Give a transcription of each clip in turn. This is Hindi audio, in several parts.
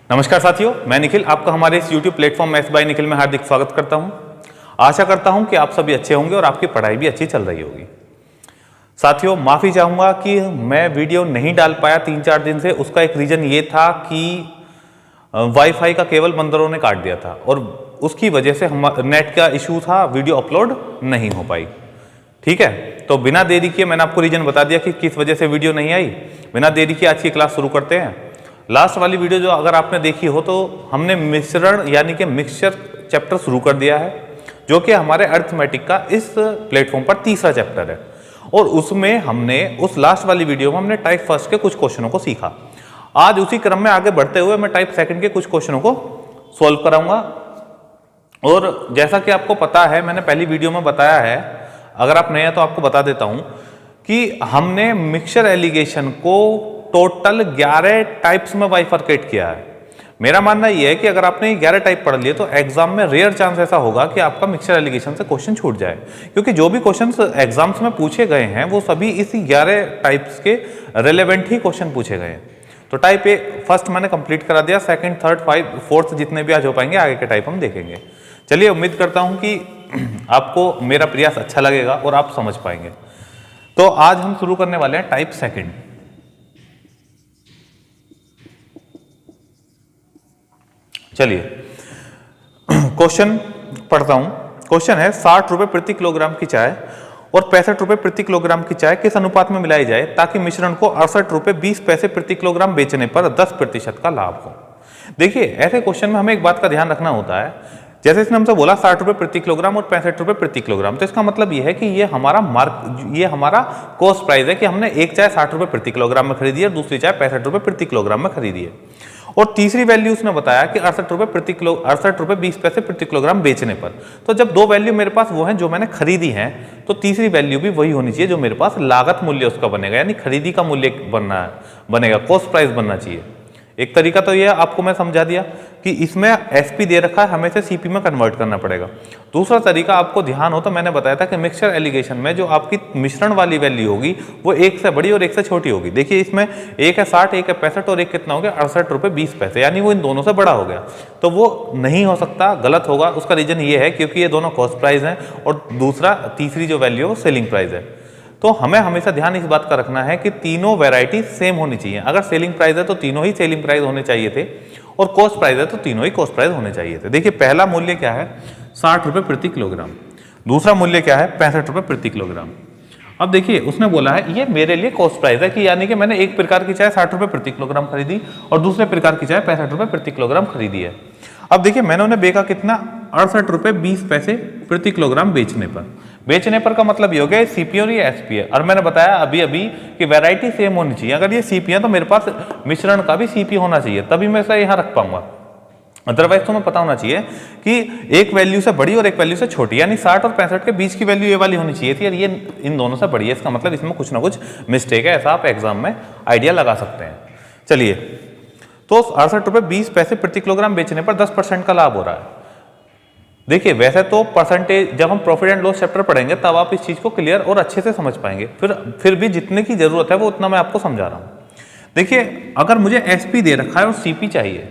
नमस्कार साथियों, मैं निखिल आपका हमारे इस YouTube platform maths by Nikhil में हार्दिक स्वागत करता हूं। आशा करता हूं कि आप सभी अच्छे होंगे और आपकी पढ़ाई भी अच्छी चल रही होगी। साथियों, माफ़ी चाहूँगा कि मैं वीडियो नहीं डाल पाया 3-4 दिन से। उसका एक रीज़न ये था कि वाईफाई का केबल बंदरों ने काट दिया था और उसकी वजह से हम नेट का इशू था, वीडियो अपलोड नहीं हो पाई। ठीक है, तो बिना देरी किए मैंने आपको रीज़न बता दिया कि किस वजह से वीडियो नहीं आई। बिना देरी किए आज की क्लास शुरू करते हैं। लास्ट वाली वीडियो जो अगर आपने देखी हो तो हमने मिश्रण यानी कि मिक्सचर चैप्टर शुरू कर दिया है, जो कि हमारे अर्थमेटिक का इस प्लेटफॉर्म पर तीसरा चैप्टर है। और उसमें हमने उस लास्ट वाली वीडियो में हमने टाइप फर्स्ट के कुछ क्वेश्चनों को सीखा। आज उसी क्रम में आगे बढ़ते हुए मैं टाइप सेकंड के कुछ क्वेश्चनों को सॉल्व कराऊंगा। और जैसा कि आपको पता है, मैंने पहली वीडियो में बताया है, अगर आप नए हैं तो आपको बता देता हूं कि हमने मिक्सचर एलिगेशन को टोटल 11 टाइप्स में बाइफरकेट किया है। मेरा मानना यह है कि अगर आपने 11 टाइप पढ़ लिए तो एग्जाम में रेयर चांस ऐसा होगा कि आपका मिक्सचर एलिगेशन से क्वेश्चन छूट जाए, क्योंकि जो भी क्वेश्चंस एग्जाम्स में पूछे गए हैं वो सभी इसी 11 टाइप्स के रिलेवेंट ही क्वेश्चन पूछे गए हैं। तो टाइप ए फर्स्ट मैंने कंप्लीट करा दिया, सेकंड, थर्ड, फोर्थ जितने भी आज हो पाएंगे आगे के टाइप हम देखेंगे। चलिए, उम्मीद करता हूं कि आपको मेरा प्रयास अच्छा लगेगा और आप समझ पाएंगे। तो आज हम शुरू करने वाले हैं टाइप सेकंड। चलिए क्वेश्चन पढ़ता हूं। क्वेश्चन है 60 रुपए प्रति किलोग्राम की चाय और 65 रुपए प्रति किलोग्राम की चाय किस अनुपात में मिलाई जाए ताकि मिश्रण को 68 रुपए 20 पैसे प्रति किलोग्राम बेचने पर 10% का लाभ हो। देखिए, ऐसे क्वेश्चन में हमें एक बात का ध्यान रखना होता है। जैसे इसने हमसे बोला 60 रुपए प्रति किलोग्राम और 65 रुपए प्रति किलोग्राम, तो इसका मतलब यह है कि ये हमारा कॉस्ट प्राइस है कि हमने एक चाय 60 रुपए प्रति किलोग्राम में खरीदी है, दूसरी चाय 65 रुपए प्रति किलोग्राम में खरीदी है। और तीसरी वैल्यू उसने बताया कि 68 रुपए 20 पैसे प्रति किलोग्राम बेचने पर। तो जब दो वैल्यू मेरे पास वो हैं जो मैंने खरीदी हैं, तो तीसरी वैल्यू भी वही होनी चाहिए जो मेरे पास लागत मूल्य उसका बनेगा, यानी खरीदी का मूल्य बनेगा, कॉस्ट प्राइस बनना चाहिए। एक तरीका तो यह आपको मैं समझा दिया कि इसमें एसपी दे रखा है, हमें इसे सीपी में कन्वर्ट करना पड़ेगा। दूसरा तरीका आपको ध्यान हो तो मैंने बताया था कि मिक्सचर एलिगेशन में जो आपकी मिश्रण वाली वैल्यू होगी वो एक से बड़ी और एक से छोटी होगी। देखिए, इसमें एक है 60, एक है 65 और एक कितना हो गया 68 रुपए 20 पैसे, यानी वो इन दोनों से बड़ा हो गया। तो वो नहीं हो सकता, गलत होगा। उसका रीजन ये है क्योंकि ये दोनों कॉस्ट प्राइस हैं और दूसरा तीसरी जो वैल्यू है वो सेलिंग प्राइस है। तो हमें हमेशा ध्यान इस बात का रखना है कि तीनों वैरायटी सेम होनी चाहिए। अगर सेलिंग प्राइस है तो तीनों ही सेलिंग प्राइस होने चाहिए थे, और कॉस्ट प्राइस है तो तीनों ही कॉस्ट प्राइस होने चाहिए थे। देखिए, पहला मूल्य क्या है 60 रुपए प्रति किलोग्राम, दूसरा मूल्य क्या है 65 रुपए प्रति किलोग्राम। अब देखिए, उसने बोला है ये मेरे लिए कॉस्ट प्राइस है कि यानी कि मैंने एक प्रकार की चाय 60 रुपए प्रति किलोग्राम खरीदी और दूसरे प्रकार की चाय 65 रुपए प्रति किलोग्राम खरीदी है। अब देखिए, मैंने उन्हें बेचा कितना 68 रुपए 20 पैसे प्रति किलोग्राम बेचने पर। बेचने पर का मतलब ये हो गया सीपी और ये एसपी है, और मैंने बताया अभी अभी कि वैरायटी सेम होनी चाहिए। अगर ये सीपी है तो मेरे पास मिश्रण का भी सीपी होना चाहिए, तभी मैं इसे यहाँ रख पाऊंगा। अदरवाइज तुम्हें पता होना चाहिए कि एक वैल्यू से बड़ी और एक वैल्यू से छोटी, यानी 60 और 65 के बीच की वैल्यू ये वाली होनी चाहिए थी, और ये इन दोनों से बड़ी है। इसका मतलब इसमें कुछ ना कुछ मिस्टेक है, ऐसा आप एग्जाम में आइडिया लगा सकते हैं। चलिए, तो 68 रुपए 20 पैसे प्रति किलोग्राम बेचने पर 10% का लाभ हो रहा है। देखिए, वैसे तो परसेंटेज जब हम प्रॉफिट एंड लॉस चैप्टर पढ़ेंगे तब आप इस चीज को क्लियर और अच्छे से समझ पाएंगे। फिर भी जितने की जरूरत है वो उतना मैं आपको समझा रहा हूं। देखिए, अगर मुझे एसपी दे रखा है और सीपी चाहिए,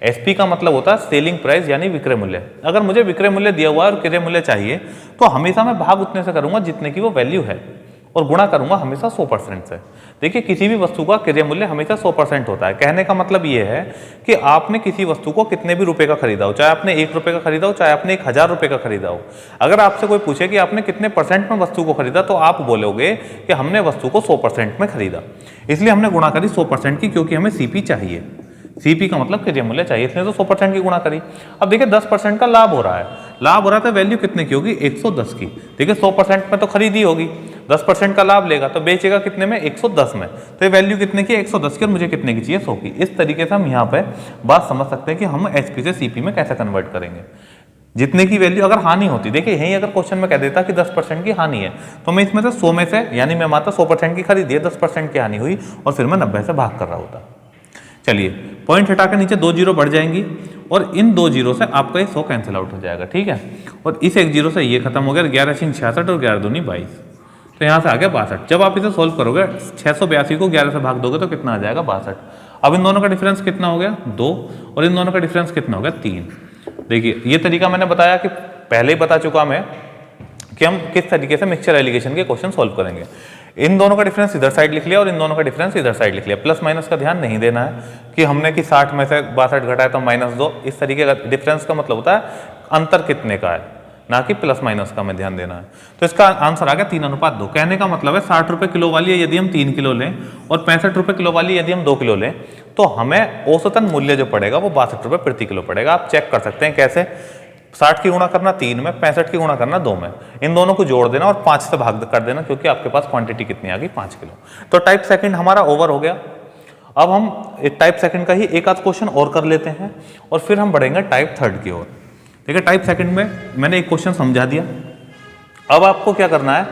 एसपी का मतलब होता है सेलिंग प्राइस यानी विक्रय मूल्य। अगर मुझे विक्रय मूल्य दिया हुआ है और क्रय मूल्य चाहिए तो हमेशा मैं भाग उतने से करूंगा जितने की वो वैल्यू है, और गुणा करूंगा हमेशा 100% से। देखिए, किसी भी वस्तु का क्रय मूल्य हमेशा 100% होता है। कहने का मतलब ये है कि आपने किसी वस्तु को कितने भी रुपए का खरीदा हो, चाहे आपने 1 रुपए का खरीदा हो, चाहे आपने 1000 रुपए का खरीदा हो, अगर आपसे कोई पूछे कि आपने कितने परसेंट में वस्तु को खरीदा, तो आप बोलोगे कि हमने वस्तु को 100% में खरीदा। इसलिए हमने गुणा करी 100% की, क्योंकि हमें सीपी चाहिए। सीपी का मतलब क्रय मूल्य चाहिए, इसलिए तो 100% की गुणा करी। अब देखिए, 10% का लाभ हो रहा है। लाभ हो रहा था, वैल्यू कितने की होगी 110 की। देखिए, 100% में तो खरीदी होगी, 10% का लाभ लेगा तो बेचेगा कितने में 110 में, तो ये वैल्यू कितने की 110 की, और मुझे कितने की चाहिए 100 की। इस तरीके से हम यहाँ पे बात समझ सकते हैं कि हम एसपी से सीपी में कैसे कन्वर्ट करेंगे। जितने की वैल्यू अगर हानि होती, देखिए यही अगर क्वेश्चन में कह देता कि 10% की हानि है, तो मैं इसमें से 100 में से, यानी मैं मात्र 100% की खरीदी है, 10% की हानि हुई और फिर मैं 90 से भाग कर रहा होता। चलिए, पॉइंट हटाकर नीचे 2 जीरो बढ़ जाएंगी और इन 2 जीरो से आपका ये 100 कैंसिल आउट हो जाएगा। ठीक है, और इस 1 जीरो से ये खत्म हो गया, 11 6 66 और 11 दूनी 22, तो यहाँ से आ गया 62। जब आप इसे सोल्व करोगे 682 को 11 से भाग दोगे तो कितना आ जाएगा 62। अब इन दोनों का डिफरेंस कितना हो गया 2 और इन दोनों का डिफरेंस कितना हो गया 3। देखिए ये तरीका मैंने बताया कि पहले ही बता चुका मैं कि हम किस तरीके से मिक्सचर एलिगेशन के क्वेश्चन सॉल्व करेंगे। इन दोनों का डिफरेंस इधर साइड लिख लिया और इन दोनों का डिफरेंस इधर साइड लिख लिया। प्लस माइनस का ध्यान नहीं देना है कि हमने कि 60 में से 62 घटाया तो -2, इस तरीके का डिफरेंस का मतलब होता है अंतर कितने का है, ना कि प्लस माइनस का में ध्यान देना है। तो इसका आंसर आ गया 3:2। कहने का मतलब है 60 रुपये किलो वाली यदि हम 3 किलो लें और 65 रुपये किलो वाली यदि हम 2 किलो लें तो हमें औसतन मूल्य जो पड़ेगा वो 62 रुपये प्रति किलो पड़ेगा। आप चेक कर सकते हैं कैसे, 60 की गुणा करना 3 में, 65 की गुणा करना 2 में, इन दोनों को जोड़ देना और 5 से भाग कर देना क्योंकि आपके पास क्वांटिटी कितनी आ गई 5 किलो। तो टाइप सेकंड हमारा ओवर हो गया। अब हम टाइप सेकंड का ही एक आध क्वेश्चन और कर लेते हैं और फिर हम बढ़ेंगे टाइप थर्ड की ओर। देखिए टाइप सेकंड में मैंने एक क्वेश्चन समझा दिया। अब आपको क्या करना है,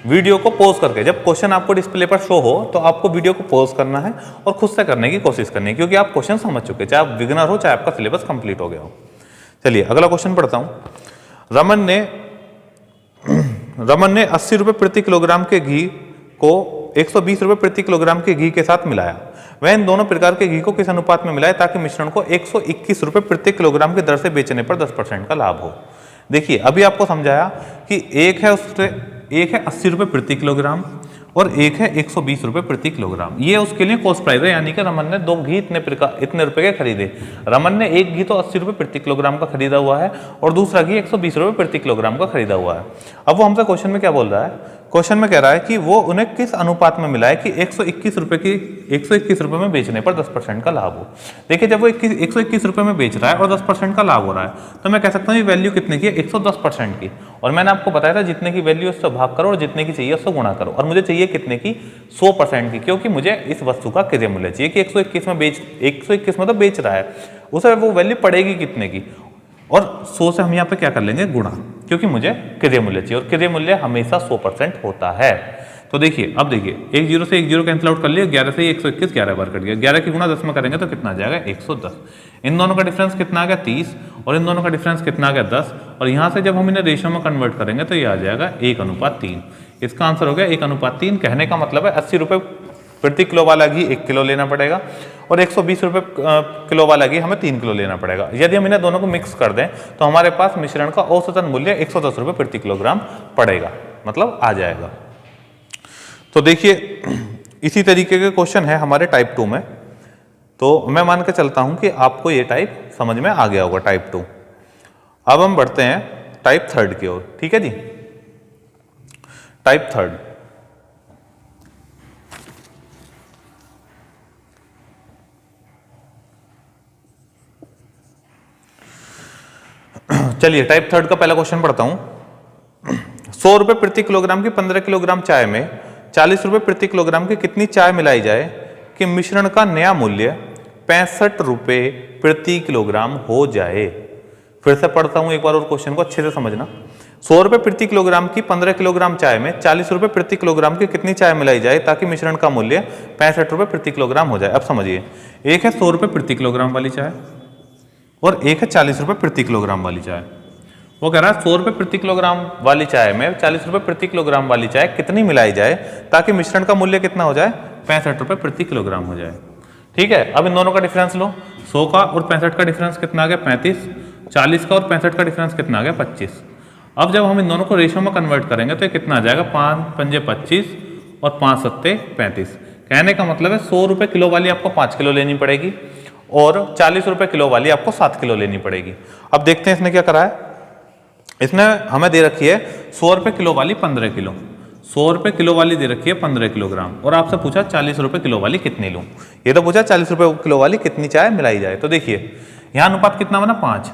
वीडियो को पॉज करके, जब क्वेश्चन आपको डिस्प्ले पर शो हो तो आपको वीडियो को पॉज करना है और खुद से करने की कोशिश करनी है क्योंकि आप क्वेश्चन समझ चुके, चाहे आप बिगिनर हो चाहे आपका सिलेबस कंप्लीट हो गया हो। चलिए अगला क्वेश्चन पढ़ता हूं। रमन ने 80 रुपये प्रति किलोग्राम के घी को 120 रुपये प्रति किलोग्राम के घी के साथ मिलाया। वह इन दोनों प्रकार के घी को किस अनुपात में मिलाए ताकि मिश्रण को 121 रुपये प्रति किलोग्राम की दर से बेचने पर 10% का लाभ हो। देखिए अभी आपको समझाया कि एक है 80 रुपये प्रति किलोग्राम और एक है 120 रुपये प्रति किलोग्राम। ये उसके लिए कॉस्ट प्राइस है, यानी कि रमन ने 2 घी इतने रुपए के खरीदे। रमन ने एक घी तो 80 रुपये प्रति किलोग्राम का खरीदा हुआ है और दूसरा घी 120 रुपये प्रति किलोग्राम का खरीदा हुआ है। अब वो हमसे क्वेश्चन में क्या बोल रहा है, क्वेश्चन में कह रहा है कि वो उन्हें किस अनुपात में मिला है कि 121 रुपये में बेचने पर 10% का लाभ हो। देखिए जब वो 121 रुपये में बेच रहा है और 10% का लाभ हो रहा है तो मैं कह सकता हूँ ये वैल्यू कितने की है, 110% की। और मैंने आपको बताया था जितने की वैल्यू उससे भाग करो और जितने की चाहिए उससे गुणा करो, और मुझे चाहिए कितने की 100% की, क्योंकि मुझे इस वस्तु का क्रय मूल्य चाहिए कि 121 में तो बेच रहा है, उसे वो वैल्यू पड़ेगी कितने की, और 100 से हम यहाँ पे क्या कर लेंगे गुणा, क्योंकि मुझे क्रय मूल्य चाहिए और क्रय मूल्य हमेशा 100% होता है। तो देखिए अब देखिए 1 0 से 1 0 कैंसिल आउट कर लिया, 11 से 121 11 बार कट गया, 11 की गुणा 10 में करेंगे तो कितना आ जाएगा 110। इन दोनों का डिफरेंस कितना आ गया 30 और इन दोनों का डिफरेंस कितना आ गया 10, और यहाँ से जब हम इन्हें रेशियो में कन्वर्ट करेंगे तो ये आ जाएगा 1:3। इसका आंसर हो गया 1:3। कहने का मतलब है 80 रुपये प्रति किलो वाला घी 1 किलो लेना पड़ेगा और 120 रुपये किलो वाला घी हमें 3 किलो लेना पड़ेगा। यदि हम इन्हें दोनों को मिक्स कर दें तो हमारे पास मिश्रण का औसतन मूल्य 110 रुपये प्रति किलोग्राम पड़ेगा, मतलब आ जाएगा। तो देखिए इसी तरीके के क्वेश्चन है हमारे टाइप 2 में। तो मैं मान के चलता हूं कि आपको ये टाइप समझ में आ गया होगा, टाइप 2। अब हम बढ़ते हैं टाइप थर्ड की ओर, ठीक है जी। टाइप थर्ड, चलिए टाइप थर्ड का पहला क्वेश्चन पढ़ता हूं। 100 रुपये प्रति किलोग्राम की 15 किलोग्राम चाय में 40 रुपये प्रति किलोग्राम की कितनी चाय मिलाई जाए कि मिश्रण का नया मूल्य 65 रुपये प्रति किलोग्राम हो जाए। फिर से पढ़ता हूं एक बार और क्वेश्चन को अच्छे से समझना। 100 रुपये प्रति किलोग्राम की 15 किलोग्राम चाय में 40 रुपये प्रति किलोग्राम की कितनी चाय मिलाई जाए ताकि मिश्रण का मूल्य 65 रुपये प्रति किलोग्राम हो जाए। अब समझिए, एक है 100 रुपये प्रति किलोग्राम वाली चाय और एक है 40 रुपये प्रति किलोग्राम वाली चाय। वो कह रहा है 100 रुपये प्रति किलोग्राम वाली चाय में 40 रुपये प्रति किलोग्राम वाली चाय कितनी मिलाई जाए ताकि मिश्रण का मूल्य कितना हो जाए 65 रुपये प्रति किलोग्राम हो जाए। ठीक है, अब इन दोनों का डिफरेंस लो। 100 का और 65 का डिफरेंस कितना आ गया 35, 40 का और 65 का डिफरेंस कितना आ गया 25। अब जब हम इन दोनों को रेशियो में कन्वर्ट करेंगे तो ये कितना आ जाएगा 5 पंजे 25 और 5 सत्ते 35। कहने का मतलब है 100 रुपये किलो वाली आपको 5 किलो लेनी पड़ेगी और 40 रुपये किलो वाली आपको 7 किलो लेनी पड़ेगी। अब देखते हैं इसने क्या करा है। इसने हमें दे रखी है 100 रुपये किलो वाली 15 किलो, 100 रुपये किलो वाली दे रखी है 15 किलोग्राम, और आपसे पूछा 40 रुपये किलो वाली कितनी लूँ। ये तो पूछा 40 रुपये किलो वाली कितनी चाय मिलाई जाए। तो देखिए यहाँ अनुपात कितना बना 5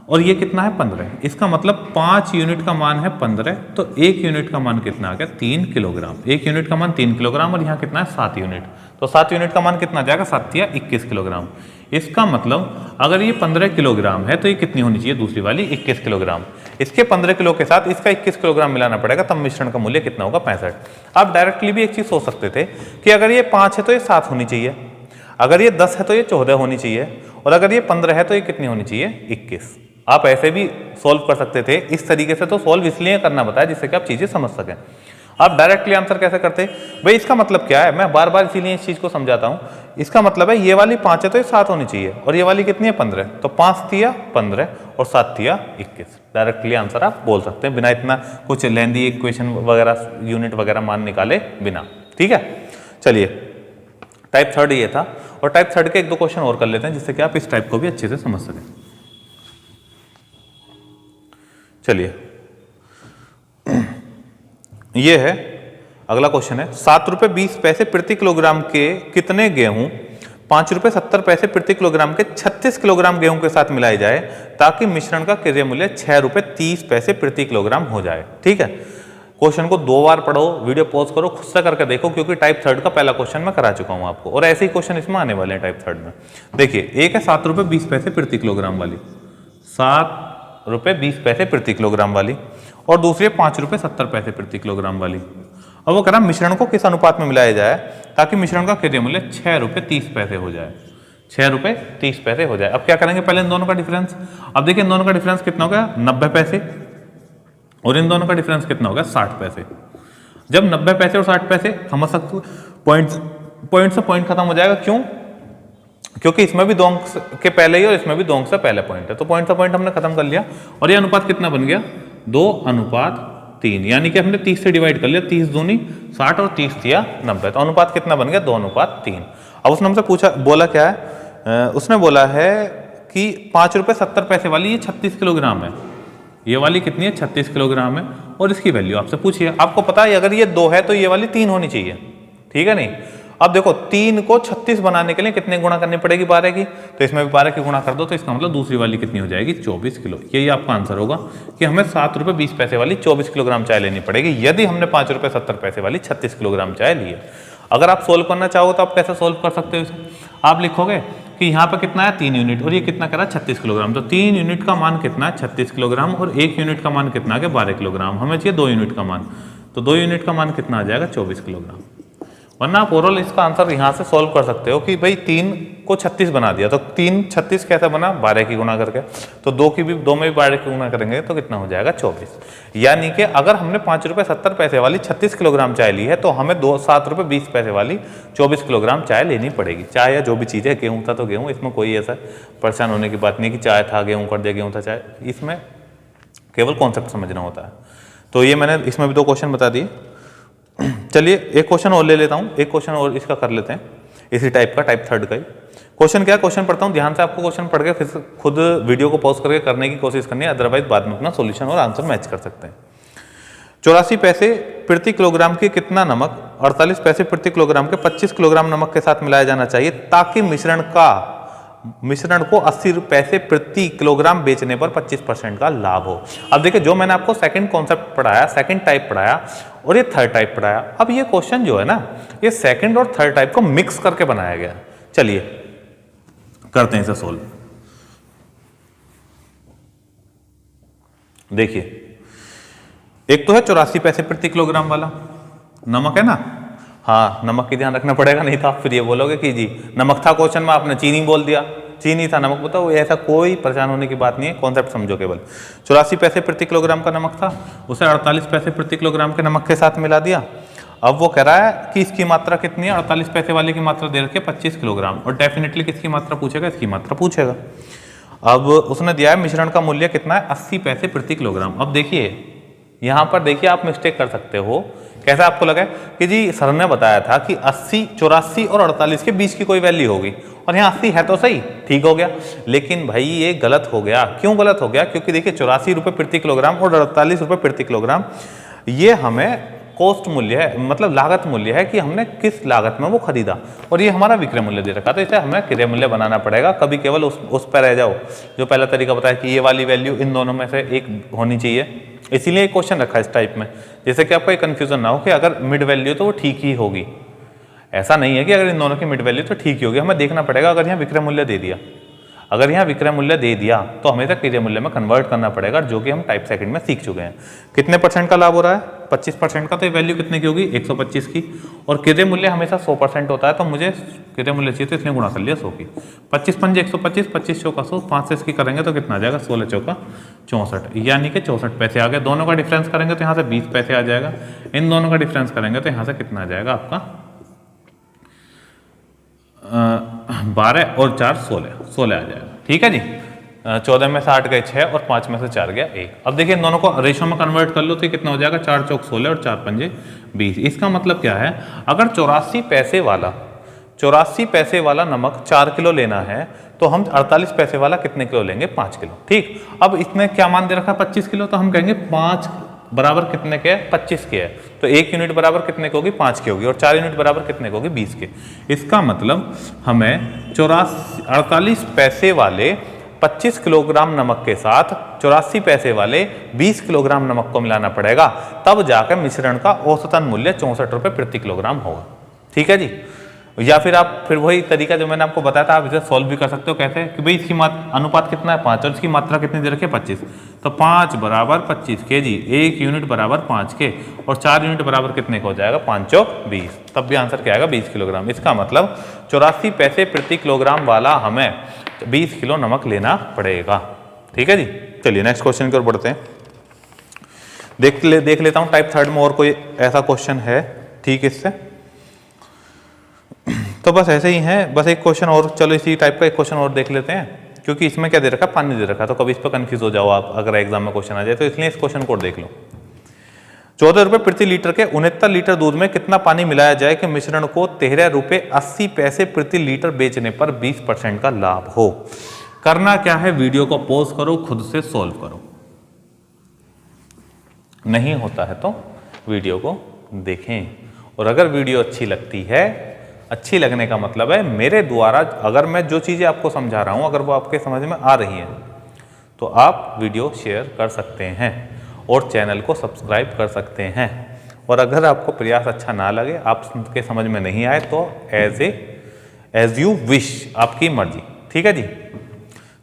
और ये कितना है 15। इसका मतलब 5 यूनिट का मान है 15, तो 1 यूनिट का मान कितना आ गया 3 किलोग्राम। 1 यूनिट का मान 3 किलोग्राम और यहाँ कितना है 7 यूनिट, तो 7 यूनिट का मान कितना आ जाएगा 7 या 21 किलोग्राम। इसका मतलब अगर ये 15 किलोग्राम है तो ये कितनी होनी चाहिए दूसरी वाली 21 किलोग्राम। इसके 15 किलो के साथ इसका 21 किलोग्राम मिलाना पड़ेगा, तब मिश्रण का मूल्य कितना होगा 65। आप डायरेक्टली भी एक चीज सोच सकते थे कि अगर ये 5 है तो ये 7 होनी चाहिए, अगर ये 10 है तो ये 14 होनी चाहिए, और अगर ये 15 है तो ये कितनी होनी चाहिए 21। आप ऐसे भी सॉल्व कर सकते थे। इस तरीके से तो सॉल्व इसलिए करना बताया जिससे कि आप चीजें समझ सकें। आप डायरेक्टली आंसर कैसे करते भाई, इसका मतलब क्या है, मैं बार बार इसीलिए इस चीज को समझाता हूं। इसका मतलब है ये वाली 5 है तो ये 7 होनी चाहिए, और ये वाली कितनी है 15, तो 5 तिया 15 और 7 तिया 21। डायरेक्टली आंसर आप बोल सकते हैं बिना इतना कुछ लेंदी इक्वेशन वगैरह यूनिट वगैरह मान निकाले बिना। ठीक है, चलिए टाइप थर्ड ये था, और टाइप थर्ड के एक दो क्वेश्चन और कर लेते हैं जिससे कि आप इस टाइप को भी अच्छे से समझ सकें। चलिए ये है अगला क्वेश्चन है, 7 रुपए 20 पैसे प्रति किलोग्राम के कितने गेहूं 5 रुपए 70 पैसे प्रति किलोग्राम के 36 किलोग्राम गेहूं के साथ मिलाई जाए ताकि मिश्रण का क्रय मूल्य 6 रुपए 30 पैसे प्रति किलोग्राम हो जाए। ठीक है, क्वेश्चन को 2 बार पढ़ो, वीडियो पॉज करो, खुद से करके देखो, क्योंकि टाइप थर्ड का पहला क्वेश्चन मैं करा चुका हूं आपको, और ऐसे ही क्वेश्चन इसमें आने वाले हैं टाइप थर्ड में। देखिए एक है 7 रुपए 20 पैसे प्रति किलोग्राम वाली, 7 रुपए 20 पैसे प्रति किलोग्राम वाली, और दूसरी है 5 रुपए 70 पैसे प्रति किलोग्राम वाली। अब वो कह रहा मिश्रण को किस अनुपात में मिलाया जाए ताकि मिश्रण का क्रय मूल्य 6 रुपए 30 पैसे हो जाए, 6 रुपए 30 पैसे हो जाए। अब क्या करेंगे, पहले इन दोनों का डिफरेंस, अब देखिए इन दोनों का डिफरेंस कितना हो गया 90 पैसे, और इन दोनों का डिफरेंस कितना हो गया 60 पैसे। जब 90 पैसे और 60 पैसे समझ सकते हो, पॉइंट से पॉइंट खत्म हो जाएगा, क्यों, क्योंकि इसमें भी 2 अंक के पहले ही और इसमें भी 2 अंक से पहले पॉइंट है, तो पॉइंट से पॉइंट हमने खत्म कर लिया, और ये अनुपात कितना बन गया 2:3, यानी कि हमने 30 से डिवाइड कर लिया, 30 दूनी 60 और 30 दिया 90, तो अनुपात कितना बन गया 2:3। अब उसने हमसे पूछा, बोला क्या है, उसने बोला है कि 5 रुपए 70 पैसे वाली ये 36 किलोग्राम है, ये वाली कितनी है 36 किलोग्राम है, और इसकी वैल्यू आपसे पूछिए। आपको पता है अगर ये 2 है तो ये वाली 3 होनी चाहिए, ठीक है नहीं। अब देखो 3 को 36 बनाने के लिए कितने गुणा करनी पड़ेगी 12 की, तो इसमें भी 12 की गुणा कर दो, तो इसका मतलब दूसरी वाली कितनी हो जाएगी 24 किलो। यही आपका आंसर होगा कि हमें 7 रुपए 20 पैसे वाली 24 किलोग्राम चाय लेनी पड़ेगी यदि हमने 5 रुपए 70 पैसे वाली 36 किलोग्राम चाय ली है। अगर आप सोल्व करना चाहो तो आप कैसे सोल्व कर सकते हो इसे, आप लिखोगे कि यहाँ पे कितना है 3 यूनिट, और ये कितना करा 36 किलोग्राम, तो 3 यूनिट का मान कितना है 36 किलोग्राम, और 1 यूनिट का मान कितना है 12 किलोग्राम, हमें चाहिए 2 यूनिट का मान, तो 2 यूनिट का मान कितना आ जाएगा 24 किलोग्राम। वरना आप ओवरऑल इसका आंसर यहाँ से सॉल्व कर सकते हो कि भाई 3 को 36 बना दिया, तो 3 36 कैसे बना 12 की गुणा करके, तो 2 में भी 12 की गुणा करेंगे तो कितना हो जाएगा 24। यानी कि अगर हमने 5 रुपए 70 पैसे वाली 36 किलोग्राम चाय ली है तो हमें 7 रुपए 20 पैसे वाली 24 किलोग्राम चाय लेनी पड़ेगी। चाय या जो भी चीज़ है, गेहूँ था तो गेहूँ, इसमें कोई ऐसा परेशान होने की बात नहीं कि चाय था गेहूँ कर दिया, गेहूँ था चाय, इसमें केवल कॉन्सेप्ट समझना होता है। तो ये मैंने इसमें भी 2 क्वेश्चन बता दिए। चलिए एक क्वेश्चन और ले लेता हूं, एक क्वेश्चन और इसका कर लेते हैं इसी टाइप का, टाइप थर्ड का ही। क्वेश्चन क्या है, क्वेश्चन पढ़ता हूं, ध्यान से आपको क्वेश्चन पढ़ के फिर खुद वीडियो को पॉज करके करने की कोशिश करनी है, अदरवाइज बाद में अपना सॉल्यूशन और आंसर मैच कर सकते हैं। 84 पैसे प्रति किलोग्राम के कितना नमक 48 पैसे प्रति किलोग्राम के 25 किलोग्राम नमक के साथ मिलाया जाना चाहिए ताकि मिश्रण को 80 पैसे प्रति किलोग्राम बेचने पर 25% का लाभ हो। अब देखिए जो मैंने आपको सेकंड कॉन्सेप्ट पढ़ाया, सेकंड टाइप पढ़ाया और ये थर्ड टाइप पढ़ाया, अब ये क्वेश्चन जो है ना ये सेकंड और थर्ड टाइप को मिक्स करके बनाया गया। चलिए करते हैं इसे सोल्व। देखिए एक तो है 84 पैसे प्रति किलोग्राम वाला नमक है ना, हाँ नमक की ध्यान रखना पड़ेगा, नहीं तो आप फिर ये बोलोगे कि जी नमक था क्वेश्चन में, आपने चीनी बोल दिया, चीनी था नमक बताओ, ऐसा कोई परेशान होने की बात नहीं है, कॉन्सेप्ट समझो केवल। 84 पैसे प्रति किलोग्राम का नमक था, उसे 48 पैसे प्रति किलोग्राम के नमक के साथ मिला दिया। अब वो कह रहा है कि इसकी मात्रा कितनी है, 48 पैसे वाले की मात्रा दे रखी है 25 किलोग्राम, और डेफिनेटली किसकी मात्रा पूछेगा, इसकी मात्रा पूछेगा। अब उसने दिया है मिश्रण का मूल्य कितना है 80 पैसे प्रति किलोग्राम। अब देखिए यहाँ पर देखिए आप मिस्टेक कर सकते हो, कैसा आपको लगा कि जी सर ने बताया था कि 80, 84 और 48 के बीच की कोई वैल्यू होगी, और यहाँ 80 है तो सही, ठीक हो गया, लेकिन भाई ये गलत हो गया। क्यों गलत हो गया, क्योंकि देखिए 84 रुपये प्रति किलोग्राम और 48 रुपये प्रति किलोग्राम ये हमें कॉस्ट मूल्य है, मतलब लागत मूल्य है कि हमने किस लागत में वो खरीदा, और ये हमारा विक्रय मूल्य दे रखा, तो इसे हमें क्रय मूल्य बनाना पड़ेगा। कभी केवल उस पर रह जाओ जो पहला तरीका बताया कि ये वाली वैल्यू इन दोनों में से एक होनी चाहिए, इसीलिए एक क्वेश्चन रखा है इस टाइप में, जैसे कि आपको एक कंफ्यूजन ना हो कि अगर मिड वैल्यू तो वो ठीक ही होगी। ऐसा नहीं है कि अगर इन दोनों की मिड वैल्यू तो ठीक ही होगी, हमें देखना पड़ेगा। अगर यहाँ विक्रय मूल्य दे दिया, अगर यहाँ विक्रय मूल्य दे दिया तो हमें तक क्रिय मूल्य में कन्वर्ट करना पड़ेगा, जो कि हम टाइप सेकंड में सीख चुके हैं। कितने % का लाभ हो रहा है? 25% का। तो ये वैल्यू कितने की होगी? 125 की। और क्रिय मूल्य हमेशा 100% होता है, तो मुझे क्रिय मूल्य चाहिए तो इसने गुणा कर लिया 100 की। 25 पंजे 125, 25 चौका 100, 5 से इसकी करेंगे तो कितना आ जाएगा? 16 चौका 64, यानी कि 64 पैसे आ गए। दोनों का डिफरेंस करेंगे तो यहाँ से 20 पैसे आ जाएगा। इन दोनों का डिफरेंस करेंगे तो यहाँ से कितना आ जाएगा आपका? 12 और 4 16 आ जाएगा। ठीक है जी। 14 में से 8 गए 6 और 5 में से 4 गया 1। अब देखिए इन दोनों को रेशो में कन्वर्ट कर लो तो कितना हो जाएगा? 4 चौक 16 और 4 पंजे 20। इसका मतलब क्या है? अगर 84 पैसे वाला नमक 4 किलो लेना है तो हम 48 पैसे वाला कितने किलो लेंगे? 5 किलो। ठीक। अब इसने क्या मान दे रखा है? 25 किलो। तो हम कहेंगे 5 बराबर कितने के है? 25 के है। तो 1 यूनिट बराबर कितने की होगी? 5 की होगी। और 4 यूनिट बराबर कितने की होगी? 20 के। इसका मतलब हमें 48 पैसे वाले 25 किलोग्राम नमक के साथ 84 पैसे वाले 20 किलोग्राम नमक को मिलाना पड़ेगा, तब जाकर मिश्रण का औसतन मूल्य 64 रुपये प्रति किलोग्राम होगा। ठीक है जी। या फिर आप फिर वही तरीका जो मैंने आपको बताया था, आप इसे सॉल्व भी कर सकते हो। कैसे? कि भाई इसकी अनुपात कितना है? 5 और इसकी मात्रा कितनी दे रखी है? 25। तो 5 बराबर 25 के जी, 1 यूनिट बराबर 5 के, और 4 यूनिट बराबर कितने का हो जाएगा? 5 चौक 20। तब भी आंसर क्या आएगा? 20 किलोग्राम। इसका मतलब 84 पैसे प्रति किलोग्राम वाला हमें 20 किलो नमक लेना पड़ेगा। ठीक है जी। चलिए नेक्स्ट क्वेश्चन की ओर बढ़ते हैं। देख लेता हूँ टाइप 3 में और कोई ऐसा क्वेश्चन है ठीक इससे। तो बस ऐसे ही है, बस एक क्वेश्चन और, चलो इसी टाइप का एक क्वेश्चन और देख लेते हैं, क्योंकि इसमें क्या दे रखा है? पानी दे रखा है। तो कभी इस पर कंफ्यूज हो जाओ आप अगर एग्जाम में क्वेश्चन आ जाए, तो इसलिए इस क्वेश्चन को देख लो। 14 रुपये प्रति लीटर के 69 लीटर दूध में कितना पानी मिलाया जाए कि मिश्रण को 13 रुपये 80 पैसे प्रति लीटर बेचने पर 20% का लाभ हो? करना क्या है? वीडियो को पॉज करो, खुद से सॉल्व करो। नहीं होता है तो वीडियो को देखें, और अगर वीडियो अच्छी लगती है, अच्छी लगने का मतलब है मेरे द्वारा अगर मैं जो चीज़ें आपको समझा रहा हूं अगर वो आपके समझ में आ रही हैं, तो आप वीडियो शेयर कर सकते हैं और चैनल को सब्सक्राइब कर सकते हैं। और अगर आपको प्रयास अच्छा ना लगे, आपके समझ में नहीं आए, तो एज यू विश, आपकी मर्जी। ठीक है जी।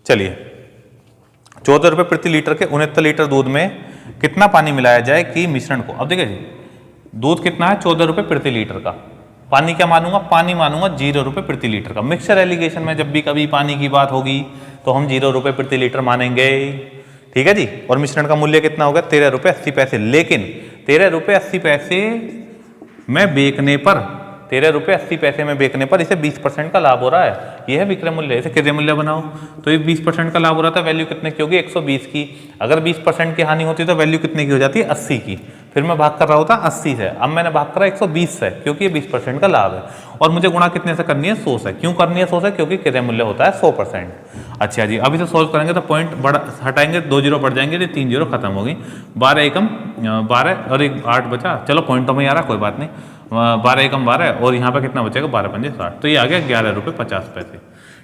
चलिए 14 रुपये प्रति लीटर के 69 लीटर दूध में कितना पानी मिलाया जाए कि मिश्रण को, अब देखिए जी दूध कितना है? 14 रुपये प्रति लीटर का। पानी क्या मानूंगा? पानी मानूंगा 0 रुपये प्रति लीटर का। मिक्सचर एलिगेशन में जब भी कभी पानी की बात होगी तो हम 0 रुपये प्रति लीटर मानेंगे। ठीक है जी। और मिश्रण का मूल्य कितना होगा? 13 रुपये 80 पैसे। लेकिन 13 रुपये 80 पैसे में बेचने पर, 13 रुपये 80 पैसे में बेचने पर इसे 20% का लाभ हो रहा है। यह है विक्रय मूल्य। इसे क्रिय मूल्य बनाओ तो ये 20% का लाभ हो रहा था। वैल्यू कितने की होगी? 120 की। अगर 20% की हानि होती तो वैल्यू कितने की हो जाती है? 80 की। फिर मैं भाग कर रहा होता 80 से, अब मैंने भाग करा 120 से, क्योंकि ये 20% का लाभ है। और मुझे गुणा कितने से करनी है? 100 से। क्यों करनी है 100 से? क्योंकि क्रिय मूल्य होता है 100%। अच्छा जी। अब इसे सोल्व करेंगे तो पॉइंट बढ़ हटाएंगे, 2 जीरो बढ़ जाएंगे, 3 जीरो खत्म होगी। 12 एकम 12 और 8 बचा। चलो पॉइंट तो में आ रहा, कोई बात नहीं। 12 एकम 12 और यहाँ पे कितना बचेगा? 12 पंजे 60। तो ये आ गया 11 रुपये 50 पैसे।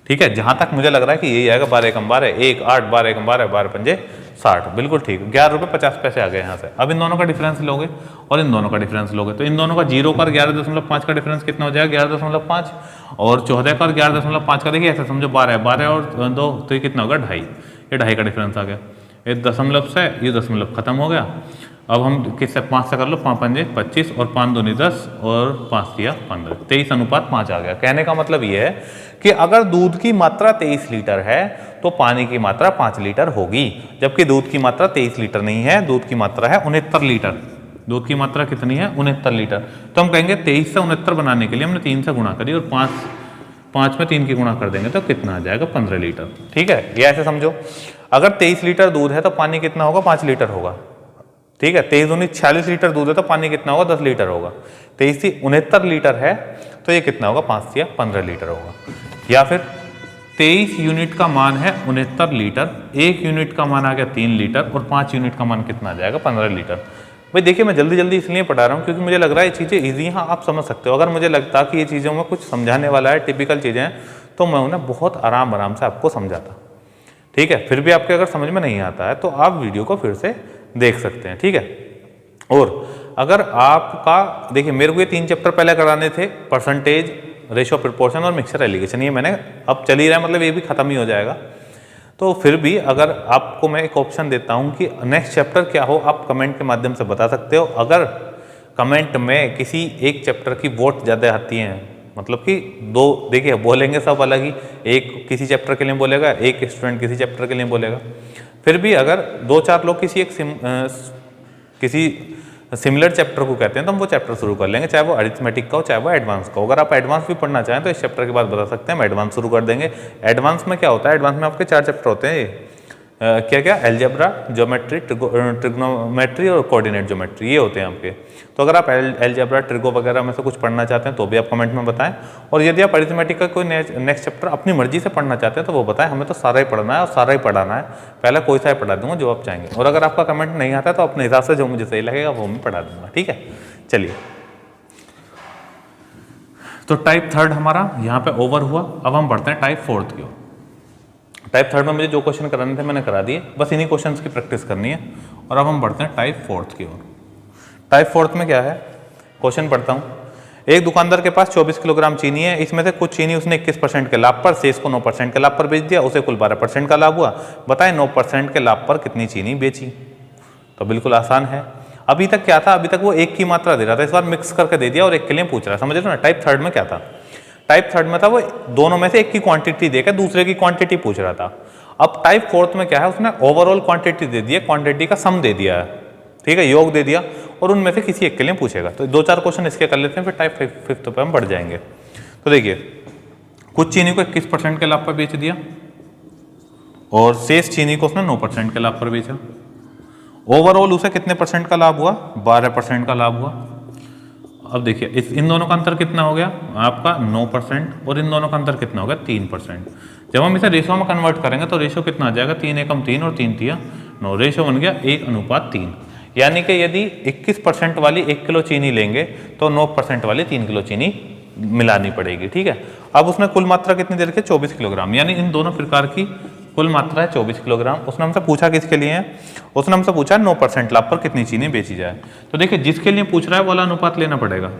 ठीक है। जहां तक मुझे लग रहा है कि यही आएगा। 12 एकम 12, 1 8, 12 एकम 12, 12 पंजे 60। बिल्कुल ठीक। 11 रुपये 50 पैसे आ गए यहाँ से। अब इन दोनों का डिफरेंस लोगे और इन दोनों का डिफरेंस लोगे, तो इन दोनों का 0 का 11.5 का डिफरेंस कितना हो जाएगा? 11.5। और 14 का 11.5 का देखिए ऐसे समझो 12 और 2 तो ये कितना होगा? 2.5। ये 2.5 का डिफरेंस आ गया। ये दशमलव से ये दशमलव खत्म हो गया। अब हम किससे 5 से कर लो? 5 पंजे 25 और 5 दूनी 10 और 5 दिया 15, 23:5 आ गया। कहने का मतलब ये है कि अगर दूध की मात्रा 23 लीटर है तो पानी की मात्रा 5 लीटर होगी, जबकि दूध की मात्रा 23 लीटर नहीं है, दूध की मात्रा है 69 लीटर। दूध की मात्रा कितनी है? 69 लीटर। तो हम कहेंगे 23 से 69 बनाने के लिए हमने 3 से गुणा करी और 5 में 3 की गुणा कर देंगे तो कितना आ जाएगा? 15 लीटर। ठीक है। ये ऐसे समझो, अगर 23 लीटर दूध है तो पानी कितना होगा? 5 लीटर होगा। ठीक है। 23 दूनी 46 लीटर दूध है तो पानी कितना होगा? 10 लीटर होगा। 23 से 69 लीटर है तो ये कितना होगा? 5 से 15 लीटर होगा। या फिर 23 यूनिट का मान है 69 लीटर, 1 यूनिट का मान आ गया 3 लीटर और 5 यूनिट का मान कितना आ जाएगा? 15 लीटर। भाई देखिए मैं जल्दी जल्दी इसलिए पढ़ा रहा हूँ क्योंकि मुझे लग रहा है ये चीज़ें ईजी हैं, आप समझ सकते हो। अगर मुझे लगता कि ये चीज़ों में कुछ समझाने वाला है, टिपिकल चीज़ें हैं, तो मैं उन्हें बहुत आराम से आपको समझाता। ठीक है। फिर भी आपके अगर समझ में नहीं आता है तो आप वीडियो को फिर से देख सकते हैं। ठीक है। और अगर आपका देखिए मेरे को ये 3 चैप्टर पहले कराने थे, परसेंटेज, रेशो प्रोपोर्शन और मिक्सचर एलिगेशन, ये मैंने अब चल ही रहा है, मतलब ये भी खत्म ही हो जाएगा। तो फिर भी अगर आपको मैं एक ऑप्शन देता हूँ कि नेक्स्ट चैप्टर क्या हो, आप कमेंट के माध्यम से बता सकते हो। अगर कमेंट में किसी एक चैप्टर की वोट ज़्यादा आती हैं, मतलब कि दो, देखिए बोलेंगे सब अलग ही, एक किसी चैप्टर के लिए बोलेगा, एक स्टूडेंट किसी चैप्टर के लिए बोलेगा, फिर भी अगर 2-4 लोग किसी सिमिलर चैप्टर को कहते हैं तो हम वो चैप्टर शुरू कर लेंगे, चाहे वो अरिथमेटिक का हो चाहे वो एडवांस का हो। अगर आप एडवांस भी पढ़ना चाहें तो इस चैप्टर के बाद बता सकते हैं, हम एडवांस शुरू कर देंगे। एडवांस में क्या होता है, एडवांस में आपके 4 चैप्टर होते हैं, क्या क्या, अलजेब्रा, ज्योमेट्री, ट्रिग्नोमेट्री और कोऑर्डिनेट ज्योमेट्री, ये होते हैं आपके। तो अगर आप अलजेब्रा, ट्रिगो वगैरह में से कुछ पढ़ना चाहते हैं तो भी आप कमेंट में बताएं, और यदि आप अरिथमेटिक का कोई नेक्स्ट चैप्टर अपनी मर्जी से पढ़ना चाहते हैं तो वो बताएं। हमें तो सारा ही पढ़ना है और सारा ही पढ़ाना है, पहले कोई सा ही पढ़ा दूंगा जो आप चाहेंगे, और अगर आपका कमेंट नहीं आता है तो अपने हिसाब से जो मुझे सही लगेगा वो मैं पढ़ा दूंगा, ठीक है। चलिए, तो टाइप 3 हमारा यहाँ पे ओवर हुआ। अब हम बढ़ते हैं टाइप 4 की ओर। टाइप 3 में मुझे जो क्वेश्चन कराने थे मैंने करा दिए, बस इन्हीं क्वेश्चंस की प्रैक्टिस करनी है। और अब हम बढ़ते हैं टाइप 4 की ओर। टाइप 4 में क्या है, क्वेश्चन पढ़ता हूँ। एक दुकानदार के पास 24 किलोग्राम चीनी है, इसमें से कुछ चीनी उसने 21% के लाभ पर, शेष को 9% के लाभ पर बेच दिया, उसे कुल 12% का लाभ हुआ। बताएं 9% के लाभ पर कितनी चीनी बेची। तो बिल्कुल आसान है। अभी तक क्या था, अभी तक वो एक की मात्रा दे रहा था, इस बार मिक्स करके दे दिया और एक के लिए पूछ रहा है, समझ रहे हो ना। टाइप 3 में क्या था, टाइप 3 में था वो दोनों में से एक की क्वांटिटी देकर दूसरे की क्वांटिटी पूछ रहा था। अब टाइप 4 में क्या है, उसने ओवरऑल क्वांटिटी दे दी है, क्वांटिटी का सम दे दिया है, ठीक है, योग दे दिया, और उनमें से किसी एक के लिए पूछेगा। तो 2-4 क्वेश्चन इसके कर लेते हैं, फिर टाइप 5 पे हम बढ़ जाएंगे। तो देखिए, कुछ चीनी को 21% के लाभ पर बेच दिया और शेष चीनी को उसने 9% के लाभ पर बेचा। ओवरऑल उसे कितने परसेंट का लाभ हुआ, 12% का लाभ हुआ। अब देखिए इन दोनों का अंतर कितना हो गया आपका 9%, और इन दोनों का अंतर कितना हो गया 3%। जब हम इसे रेशो में कन्वर्ट करेंगे तो रेशो कितना आ जाएगा, 3 एकम 3 और 3 तिया 9, रेशो बन गया 1:3। यानी कि यदि 21% वाली 1 किलो चीनी लेंगे तो 9% वाली 3 किलो चीनी मिलानी पड़ेगी, ठीक है। अब उसने कुल मात्रा कितनी दे रखी है, 24 किलोग्राम, यानी इन दोनों प्रकार की कुल मात्रा है 24 किलोग्राम। उसने हमसे पूछा किसके लिए है, उसने हमसे पूछा 9% लाभ पर कितनी चीनी बेची जाए। तो देखिए जिसके लिए पूछ रहा है वाला अनुपात लेना पड़ेगा,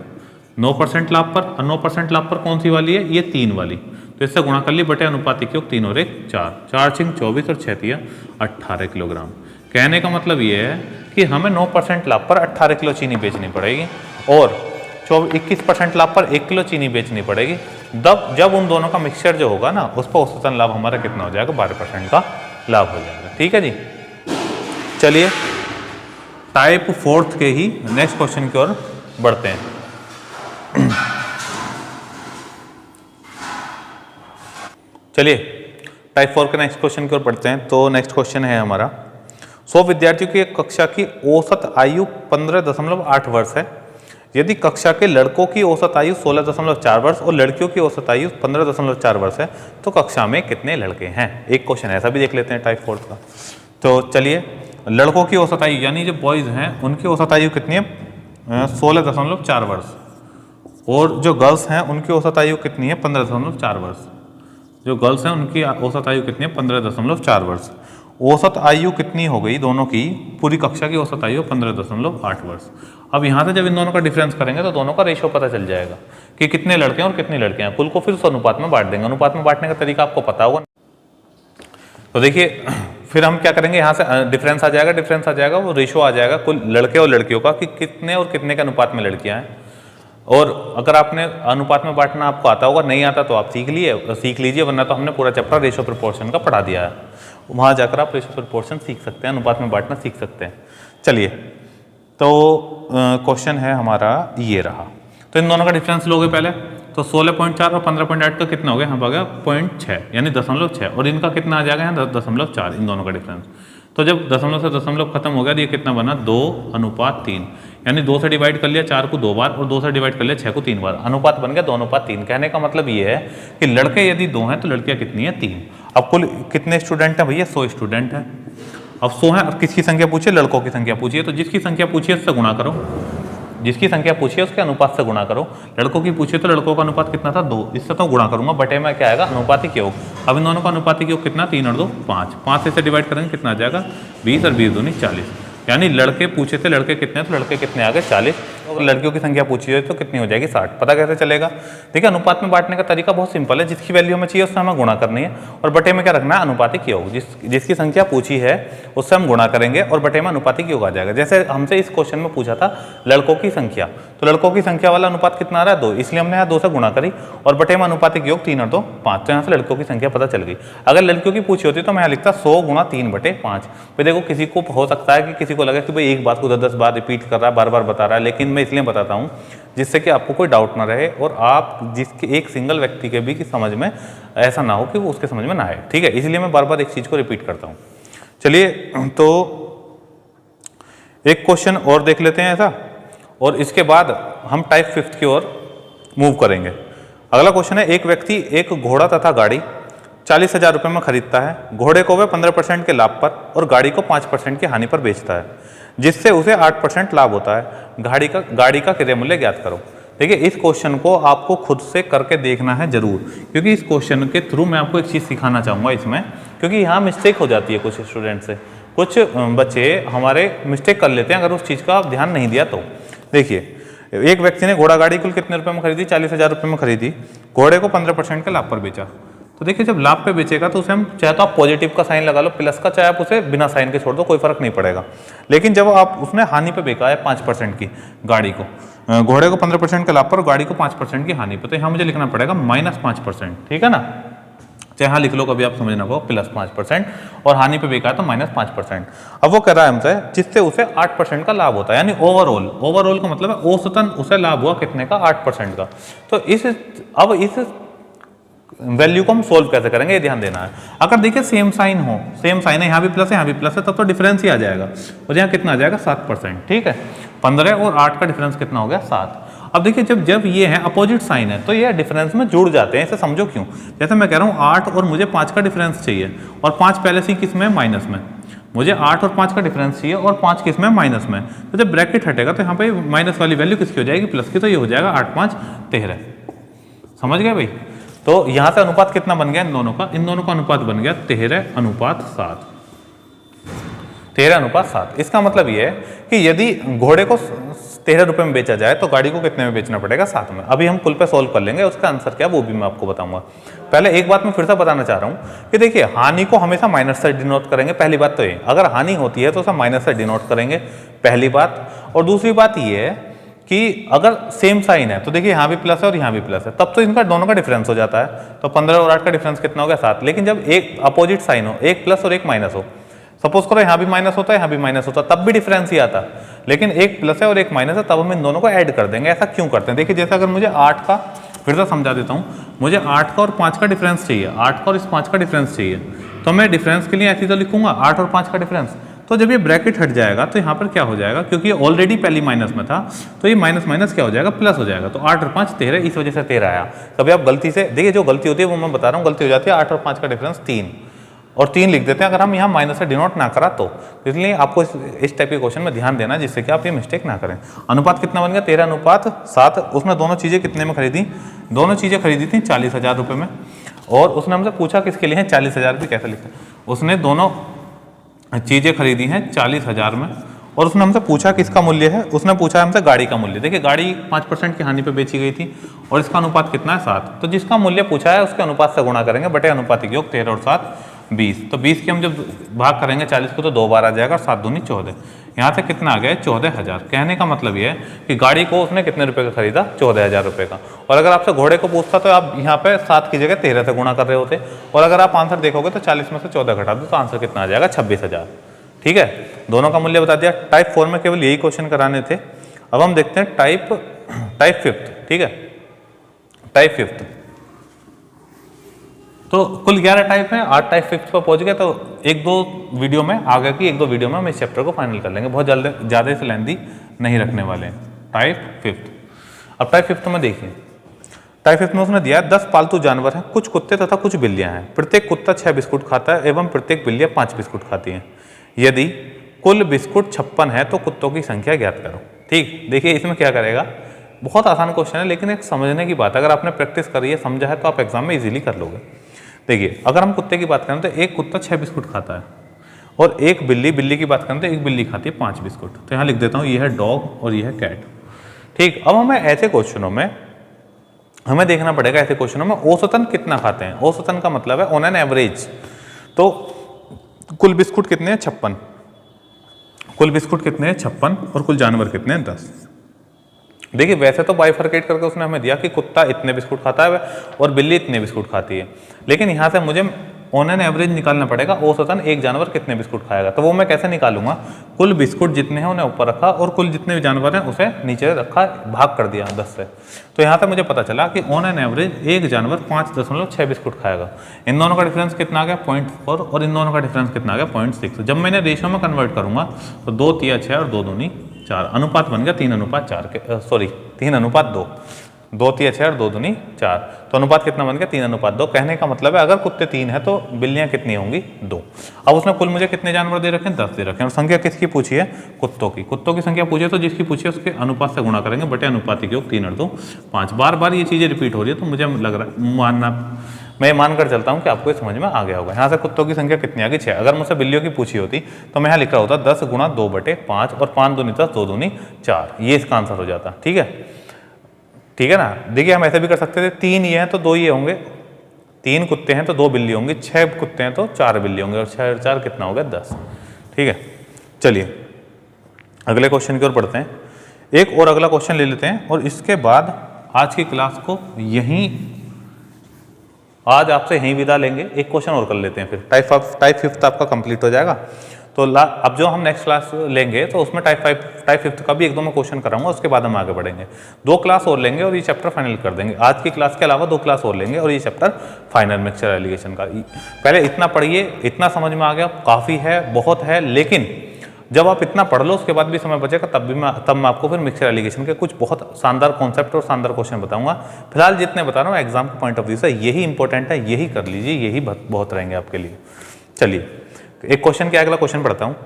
9% लाभ पर, 9% लाभ पर कौन सी वाली है, ये 3 वाली, तो इससे गुणा कर ली बटे अनुपातिक योग 3 और 1 4, 4 छिंग 24 और 6 तिया 18 किलोग्राम। कहने का मतलब ये है कि हमें 9% लाभ पर 18 किलो चीनी बेचनी पड़ेगी और 21% लाभ पर 1 किलो चीनी बेचनी पड़ेगी। जब उन दोनों का मिक्सचर जो होगा ना, उस पर औसतन लाभ हमारा कितना हो जाएगा, 12% का लाभ हो जाएगा, ठीक है जी। चलिए टाइप 4 के ही नेक्स्ट क्वेश्चन की ओर बढ़ते हैं। चलिए टाइप 4 के नेक्स्ट क्वेश्चन की ओर बढ़ते हैं। तो नेक्स्ट क्वेश्चन है हमारा, 100 विद्यार्थियों की एक कक्षा की औसत आयु 15.8 वर्ष है। यदि कक्षा के लड़कों की औसत आयु 16.4 वर्ष और लड़कियों की औसत आयु 15.4 वर्ष है, तो कक्षा में कितने लड़के हैं। एक क्वेश्चन ऐसा भी देख लेते हैं टाइप 4 का। तो चलिए, लड़कों की औसत आयु यानी जो बॉयज़ हैं उनकी औसत आयु कितनी है, 16.4 वर्ष, और जो गर्ल्स हैं उनकी औसत आयु कितनी है, 15.4 वर्ष। जो गर्ल्स हैं उनकी औसत आयु कितनी है, 15.4 वर्ष। औसत आयु कितनी हो गई दोनों की, पूरी कक्षा की औसत आयु 15.8 वर्ष। अब यहाँ से जब इन दोनों का डिफरेंस करेंगे तो दोनों का रेशो पता चल जाएगा कि कितने लड़के हैं और कितनी लड़कियां हैं। कुल को फिर उस अनुपात में बांट देंगे, अनुपात में बांटने का तरीका आपको पता होगा। तो देखिए फिर हम क्या करेंगे, यहाँ से डिफरेंस आ जाएगा, वो रेशो आ जाएगा कुल लड़के और लड़कियों का कि कितने और कितने के अनुपात में लड़कियाँ हैं। और अगर आपने अनुपात में बांटना आपको आता होगा, नहीं आता तो आप सीख लीजिए, वरना तो हमने पूरा चैप्टर रेशो प्रोपोर्शन का पढ़ा दिया है, वहाँ जाकर आप रेशो प्रोपोर्शन सीख सकते हैं, अनुपात में बांटना सीख सकते हैं। चलिए तो क्वेश्चन है हमारा ये रहा। तो इन दोनों का डिफरेंस लोगे पहले, तो 16.4 और 15.8 का कितना हो गया, यहाँ पर आ गया 0.6 यानी 0.6, और इनका कितना आ जाएगा यहाँ 10.4, इन दोनों का डिफरेंस। तो जब दशमलव से दशमलव खत्म हो गया तो ये कितना बना, 2:3, यानी 2 से डिवाइड कर लिया 4 को 2 बार और 2 से डिवाइड कर लिया 6 को 3 बार, अनुपात बन गया 2:3। कहने का मतलब ये है कि लड़के यदि 2 हैं तो लड़कियां कितनी है, 3। अब कुल कितने स्टूडेंट हैं भैया, 100 स्टूडेंट हैं। अब 100 हैं, अब किसकी संख्या पूछिए, लड़कों की संख्या पूछिए, तो जिसकी संख्या पूछिए उससे गुणा करो, जिसकी संख्या पूछिए उसके अनुपात से गुणा करो। लड़कों की पूछिए तो लड़कों का अनुपात कितना था, 2, इससे तो गुणा करूंगा, बटे में क्या आएगा, अनुपातिक योग। अब इन दोनों का अनुपातिक योग कितना, 3 और 2 5, 5 से डिवाइड करेंगे कितना आ जाएगा, 20 और 20 दूनी 40, यानी लड़के पूछे थे लड़के कितने, तो लड़के कितने आ गए 40। तो लड़कियों की संख्या पूछी जाए तो कितनी हो जाएगी 60। पता कैसे चलेगा? देखिए अनुपात में बांटने का तरीका बहुत सिंपल है, जिसकी वैल्यू हमें चाहिए उससे हमें गुणा करनी है और बटे में क्या रखना है, अनुपातिक योग। जिसकी संख्या पूछी है उससे हम गुणा करेंगे और बटे में अनुपातिक योग आ जाएगा। जैसे हमसे इस क्वेश्चन में पूछा था लड़कों की संख्या, तो लड़कों की संख्या वाला अनुपात कितना आ रहा है 2, इसलिए हमने यहाँ 2 से गुणा करी और बटे में अनुपातिक योग 3 और 2 5, तो यहाँ से लड़कों की संख्या पता चल गई। अगर लड़कियों की पूछी होती तो मैं यहाँ लिखता 100 गुणा 3/5। भाई देखो किसी को हो सकता है कि किसी को लगे कि भाई एक बात को 10 बार रिपीट कर रहा है, बार बार बता रहा है, लेकिन मैं इसलिए बताता हूँ जिससे कि आपको कोई डाउट ना रहे और आप जिसके एक सिंगल व्यक्ति के भी की समझ में ऐसा ना हो कि वो उसके समझ में ना आए, ठीक है, इसलिए मैं बार बार एक चीज को रिपीट करता हूँ। चलिए तो एक क्वेश्चन और देख लेते हैं ऐसा, और इसके बाद हम टाइप 5 की ओर मूव करेंगे। अगला क्वेश्चन है, एक व्यक्ति एक घोड़ा तथा गाड़ी 40,000 रुपये में खरीदता है। घोड़े को वह 15% के लाभ पर और गाड़ी को 5% की हानि पर बेचता है, जिससे उसे 8% लाभ होता है। गाड़ी का क्रय मूल्य ज्ञात करो। देखिए इस क्वेश्चन को आपको खुद से करके देखना है जरूर, क्योंकि इस क्वेश्चन के थ्रू मैं आपको एक चीज़ सिखाना चाहूँगा इसमें, क्योंकि यहाँ मिस्टेक हो जाती है कुछ स्टूडेंट से। कुछ बच्चे हमारे मिस्टेक कर लेते हैं अगर उस चीज़ का ध्यान नहीं दिया तो। देखिए एक व्यक्ति ने घोड़ा गाड़ी कुल कितने रुपए में खरीदी, 40,000 रुपये में खरीदी, घोड़े को 15% के लाभ पर बेचा। तो देखिए जब लाभ पे बेचेगा तो उसे हम चाहे तो आप पॉजिटिव का साइन लगा लो प्लस का, चाहे आप उसे बिना साइन के छोड़ दो, कोई फर्क नहीं पड़ेगा। लेकिन जब आप उसने हानि पे बेचा है 5% की गाड़ी को, घोड़े को 15% के लाभ पर, गाड़ी को 5% की हानि पर, तो यहाँ मुझे लिखना पड़ेगा -5%, ठीक है ना, चाहे यहाँ लिख लो कभी आप समझना को +5%, और हानि पे बेचा है तो -5%। अब वो कह रहा है हमसे जिससे उसे 8% का लाभ होता है, यानी ओवरऑल का मतलब है औसतन उसे लाभ हुआ कितने का, 8% का। तो इस वैल्यू को हम सोल्व कैसे करेंगे ये ध्यान देना है। अगर देखिए सेम साइन है, यहाँ भी प्लस है यहाँ भी प्लस है, तब तो डिफरेंस ही आ जाएगा, और यहाँ कितना आ जाएगा 7%, ठीक है। 15 और 8 का डिफरेंस कितना हो गया 7। अब देखिए जब ये है अपोजिट साइन है तो ये डिफरेंस में जुड़ जाते हैं, इसे समझो क्यों। जैसे मैं कह रहा हूँ 8 और मुझे 5 का डिफरेंस चाहिए, और 5 पहले से किस में, माइनस में। मुझे 8 और 5 का डिफरेंस चाहिए और 5 किस में, माइनस में। तो जब ब्रैकेट हटेगा तो यहाँ पे माइनस वाली वैल्यू किसकी हो जाएगी, प्लस की, तो ये हो जाएगा 8 5 13। समझ गए भाई? तो यहाँ से अनुपात कितना बन गया इन दोनों का अनुपात बन गया 13:7। 13:7। इसका मतलब ये है कि यदि घोड़े को 13 रुपये में बेचा जाए तो गाड़ी को कितने में बेचना पड़ेगा, 7 में। अभी हम कुल पे सोल्व कर लेंगे, उसका आंसर क्या वो भी मैं आपको बताऊंगा। पहले एक बात मैं फिर से बताना चाह रहा हूँ कि देखिए हानि को हमेशा माइनस से डिनोट करेंगे, पहली बात तो ये, अगर हानि होती है तो उसे माइनस से डिनोट करेंगे, पहली बात। और दूसरी बात ये है कि अगर सेम साइन है तो देखिए यहाँ भी प्लस है और यहाँ भी प्लस है, तब तो इनका दोनों का डिफरेंस हो जाता है। तो 15 और 8 का डिफरेंस कितना हो गया 7। लेकिन जब एक अपोजिट साइन हो, एक प्लस और एक माइनस हो, सपोज करो यहाँ भी माइनस होता है यहाँ भी माइनस होता, तब भी डिफरेंस ही आता। लेकिन एक प्लस है और एक माइनस है, तब हम इन दोनों को ऐड कर देंगे। ऐसा क्यों करते हैं? देखिए जैसे अगर मुझे 8 का, फिर से समझा देता हूँ, मुझे 8 का और 5 का डिफरेंस चाहिए, 8 का और इस 5 का डिफरेंस चाहिए, तो मैं डिफरेंस के लिए ऐसी तो लिखूंगा 8 और 5 का डिफरेंस। तो जब ये ब्रैकेट हट जाएगा तो यहाँ पर क्या हो जाएगा, क्योंकि ये ऑलरेडी पहली माइनस में था, तो ये माइनस माइनस क्या हो जाएगा, प्लस हो जाएगा। तो 8 और 5 13, इस वजह से 13 आया। कभी आप गलती से देखिए, जो गलती होती है वो मैं बता रहा हूँ, गलती हो जाती है 8 और 5 का डिफरेंस 3, और 3 लिख देते हैं अगर हम यहाँ माइनस से डिनोट ना करा तो। इसलिए आपको इस टाइप के क्वेश्चन में ध्यान देना जिससे कि आप ये मिस्टेक ना करें। अनुपात कितना बन गया 13:7। उसने दोनों चीज़ें कितने में खरीदी, दोनों चीज़ें खरीदी थी 40,000 रुपये में, और उसने हमसे पूछा किसके लिए है, 40,000 भी कैसे लिखते हैं। उसने दोनों चीज़ें खरीदी हैं 40,000 में, और उसने हमसे पूछा किसका मूल्य है, उसने पूछा हमसे गाड़ी का मूल्य। देखिए गाड़ी 5% की हानि पे बेची गई थी और इसका अनुपात कितना है 7। तो जिसका मूल्य पूछा है उसके अनुपात से गुणा करेंगे, बटे अनुपातिक योग 13 और 7 20। तो 20 के हम जब भाग करेंगे 40 को तो 2 बार आ जाएगा, और 7 दूनी 14। यहाँ से कितना आ गया 14,000। कहने का मतलब ये है कि गाड़ी को उसने कितने रुपए का खरीदा, 14,000 रुपये का। और अगर आपसे घोड़े को पूछता तो आप यहाँ पे 7 की जगह 13 से गुणा कर रहे होते, और अगर आप आंसर देखोगे तो 40 में से 14 घटा दो तो आंसर कितना आ जाएगा 26,000। ठीक है, दोनों का मूल्य बता दिया। टाइप 4 में केवल यही क्वेश्चन कराने थे। अब हम देखते हैं टाइप 5। ठीक है, टाइप 5 तो कुल 11 टाइप है, 8 टाइप 5 पर पहुंच गए। तो एक दो वीडियो में आगे की एक दो वीडियो में हम इस चैप्टर को फाइनल कर लेंगे, बहुत जल्द ज़्यादा से लेंदी नहीं रखने वाले हैं। टाइप 5। अब टाइप 5 में देखिए, टाइप 5 में उसने दिया 10 पालतू जानवर हैं, कुछ कुत्ते तथा कुछ बिल्लियां हैं। प्रत्येक कुत्ता 6 बिस्कुट खाता है एवं प्रत्येक बिल्लियां 5 बिस्कुट खाती हैं। यदि कुल बिस्कुट 56 है तो कुत्तों की संख्या ज्ञात करो। ठीक, देखिए इसमें क्या करेगा, बहुत आसान क्वेश्चन है लेकिन एक समझने की बात है। अगर आपने प्रैक्टिस करी है, समझा है, तो आप एग्जाम में इजीली कर लोगे। देखिए अगर हम कुत्ते की बात करें तो एक कुत्ता 6 बिस्कुट खाता है, और एक बिल्ली की बात करें तो एक बिल्ली खाती है 5 बिस्कुट। तो यहाँ लिख देता हूँ, ये है डॉग और ये है कैट। ठीक, अब हमें ऐसे क्वेश्चनों में हमें देखना पड़ेगा, ऐसे क्वेश्चनों में औसतन कितना खाते हैं। औसतन का मतलब है ऑन एन एवरेज। तो कुल बिस्कुट कितने हैं? 56। कुल बिस्कुट कितने हैं? 56। और कुल जानवर कितने हैं? 10। देखिए वैसे तो बाइफरकेट करके उसने हमें दिया कि कुत्ता इतने बिस्कुट खाता है और बिल्ली इतने बिस्कुट खाती है, लेकिन यहाँ से मुझे ऑन एन एवरेज निकालना पड़ेगा, औसतन एक जानवर कितने बिस्कुट खाएगा। तो वो मैं कैसे निकालूंगा? कुल बिस्कुट जितने हैं उन्हें ऊपर रखा और कुल जितने भी जानवर हैं उसे नीचे रखा, भाग कर दिया 10 से। तो यहाँ से मुझे पता चला कि ऑन एन एवरेज एक जानवर 5.6 बिस्कुट खाएगा। इन दोनों का डिफरेंस कितना आ गया? 0.4। और इन दोनों का डिफरेंस कितना आ गया? 0.6। जब मैंने रेशियो में कन्वर्ट करूंगा तो 2 तिया 6 और 2 दूनी 4, अनुपात बन गया 3:4 के, सॉरी 3:2। 2 तिया 6 और 2 दूनी 4, तो अनुपात कितना बन गया? 3:2। कहने का मतलब है अगर कुत्ते 3 है तो बिल्लियां कितनी होंगी? 2। अब उसने कुल मुझे कितने जानवर दे रखे हैं? 10 दे रखे हैं। और संख्या किसकी पूछी है? कुत्तों की। कुत्तों की संख्या पूछी है तो जिसकी पूछी है उसके अनुपात से गुणा करेंगे, बटे अनुपात के योग 3/2 5। बार बार ये चीज़ें रिपीट हो रही है तो मुझे लग रहा है, मैं मानकर चलता हूं कि आपको ये समझ में आ गया होगा। यहाँ से कुत्तों की संख्या कितनी आ गई? 6। अगर मुझसे बिल्लियों की पूछी होती तो मैं यहाँ लिख रहा होता 10 गुणा 2/5 और 5 दूनी 10, 2 दूनी 4, ये इसका आंसर हो जाता। ठीक है, ठीक है ना। देखिए हम ऐसे भी कर सकते थे, 3 ये हैं तो 2 ये होंगे, 3 कुत्ते हैं तो 2 बिल्ली होंगी, 6 कुत्ते हैं तो 4 बिल्ली होंगे, और 6 और 4 कितना हो गया? 10। ठीक है, चलिए अगले क्वेश्चन की ओर बढ़ते हैं। एक और अगला क्वेश्चन ले लेते हैं और इसके बाद आज की क्लास को आज आपसे यहीं विदा लेंगे। एक क्वेश्चन और कर लेते हैं, फिर टाइप 5 आपका कंप्लीट हो जाएगा। तो अब जो हम नेक्स्ट क्लास लेंगे तो उसमें टाइप 5 का भी 1-2 मैं क्वेश्चन कराऊंगा, उसके बाद हम आगे बढ़ेंगे। 2 क्लास और लेंगे और ये चैप्टर फाइनल कर देंगे। आज की क्लास के अलावा 2 क्लास और लेंगे और ये चैप्टर फाइनल मिक्सचर एलिगेशन का। पहले इतना पढ़िए, इतना समझ में आ गया, काफ़ी है, बहुत है, लेकिन जब आप इतना पढ़ लो उसके बाद भी समय बचेगा तब मैं आपको फिर मिक्सचर एलिगेशन के कुछ बहुत शानदार कॉन्सेप्ट और शानदार क्वेश्चन बताऊंगा। फिलहाल जितने बता रहा हूँ एग्जाम के पॉइंट ऑफ व्यू से यही इंपॉर्टेंट है, यही कर लीजिए, यही बहुत रहेंगे आपके लिए। चलिए एक क्वेश्चन के अगला क्वेश्चन पढ़ता हूँ।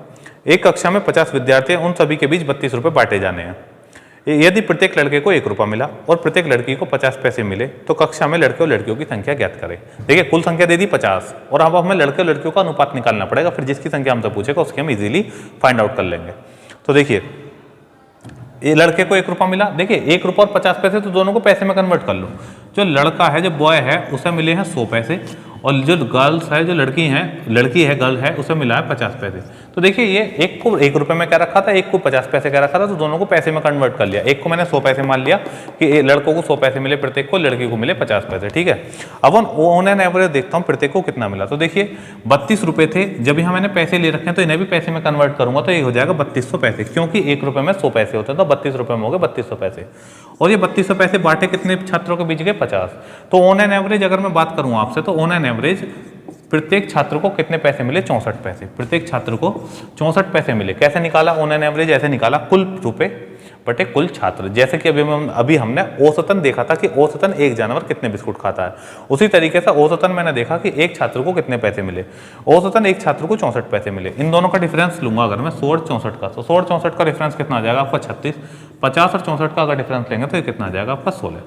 एक कक्षा में 50 विद्यार्थी हैं, उन सभी के बीच 32 रुपये बांटे जाने हैं। यदि प्रत्येक लड़के को 1 रुपया मिला और प्रत्येक लड़की को 50 पैसे मिले तो कक्षा में लड़के और लड़कियों की संख्या ज्ञात करें। देखिए कुल संख्या दे दी 50 और अब हमें लड़के और लड़कियों का अनुपात निकालना पड़ेगा, फिर जिसकी संख्या हमसे पूछेगा उसकी हम इजीली फाइंड आउट कर लेंगे। तो देखिए ये लड़के को 1 रुपया मिला, देखिए 1 रुपया और 50 पैसे, तो दोनों को पैसे में कन्वर्ट कर लो। जो लड़का है, जो बॉय है, उसे मिले हैं 100 पैसे और जो गर्ल्स है, जो लड़की है गर्ल है, उसे मिला है 50 पैसे। तो देखिए ये एक को 1 रुपये में क्या रखा था, एक को 50 पैसे क्या रखा था, तो दोनों को पैसे में कन्वर्ट कर लिया। एक को मैंने 100 पैसे मान लिया कि लड़कों को 100 पैसे मिले प्रत्येक को, लड़की को मिले 50 पैसे। ठीक है, अब ऑन एन एवरेज देखता हूँ प्रत्येक को कितना मिला। तो देखिए 32 रुपये थे, जब यहाँ मैंने पैसे ले रखे हैं तो इन्हें भी पैसे में कन्वर्ट करूंगा तो ये हो जाएगा 3200 पैसे, क्योंकि 1 रुपये में 100 पैसे होते हैं, तो 32 रुपये में हो गए 3200 पैसे। और ये 3200 पैसे बांटे कितने छात्रों के बीच गए? 50। तो ऑन एन एवरेज अगर मैं बात करूँ आपसे तो ऑन एन एवरेज प्रत्येक छात्र को कितने पैसे मिले? 64 पैसे। प्रत्येक छात्र को 64 पैसे मिले। कैसे निकाला ऑन एन एवरेज? ऐसे निकाला, कुल रुपए बटे कुल छात्र। जैसे कि अभी हमने औसतन देखा था कि औसतन एक जानवर कितने बिस्कुट खाता है, उसी तरीके से औसतन मैंने देखा कि एक छात्र को कितने पैसे मिले। औसतन एक छात्र को 64 पैसे मिले। इन दोनों का डिफरेंस लूंगा अगर मैं 16 64 का, तो 16 64 का डिफरेंस कितना आ जाएगा आपका? 36। 50 और 64 का अगर डिफरेंस लेंगे तो ये कितना आ जाएगा आपका? 14।